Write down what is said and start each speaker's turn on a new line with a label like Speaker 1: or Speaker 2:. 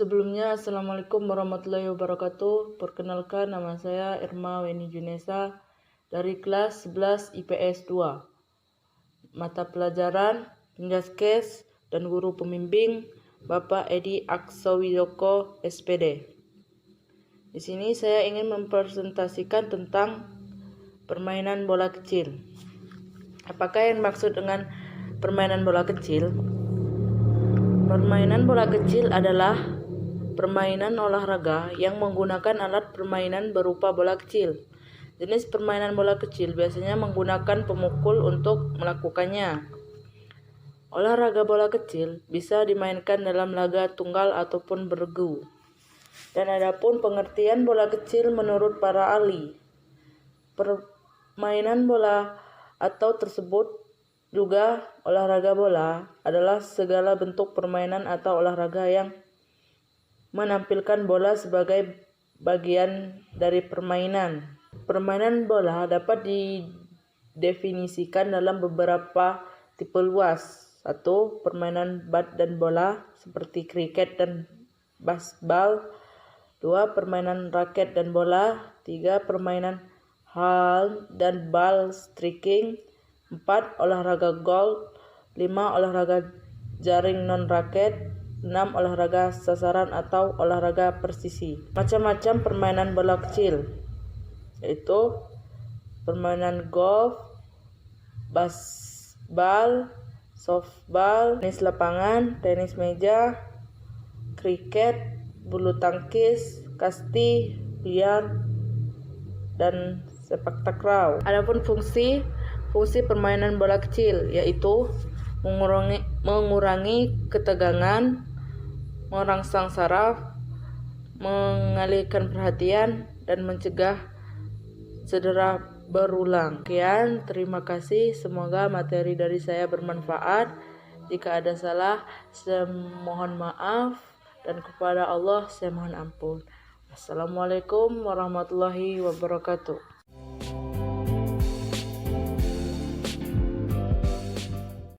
Speaker 1: Sebelumnya, Assalamualaikum warahmatullahi wabarakatuh. Perkenalkan, nama saya Irma Weni Junesa dari kelas 11 IPS 2. Mata pelajaran Penjaskes dan guru pembimbing Bapak Edi Aksowidoko SPD. Di sini saya ingin mempresentasikan tentang permainan bola kecil. Apakah yang dimaksud dengan permainan bola kecil? Permainan bola kecil adalah permainan olahraga yang menggunakan alat permainan berupa bola kecil. Jenis permainan bola kecil biasanya menggunakan pemukul untuk melakukannya. Olahraga bola kecil bisa dimainkan dalam laga tunggal ataupun bergu. Dan adapun pengertian bola kecil menurut para ahli, permainan bola atau tersebut juga olahraga bola adalah segala bentuk permainan atau olahraga yang menampilkan bola sebagai bagian dari permainan. Permainan bola dapat didefinisikan dalam beberapa tipe luas. 1. Permainan bat dan bola seperti kriket dan baseball. 2. Permainan raket dan bola. 3. Permainan hal dan ball striking. 4. Olahraga golf. 5. Olahraga jaring non-raket. 6. Olahraga sasaran atau olahraga presisi. Macam-macam permainan bola kecil, yaitu permainan golf, baseball, softball, tenis lapangan, tenis meja, kriket, bulu tangkis, kasti, biliar, dan sepak takraw. Adapun fungsi permainan bola kecil yaitu mengurangi ketegangan, merangsang saraf, mengalihkan perhatian, dan mencegah cedera berulang. Sekian, terima kasih. Semoga materi dari saya bermanfaat. Jika ada salah, saya mohon maaf, dan kepada Allah saya mohon ampun. Assalamualaikum warahmatullahi wabarakatuh.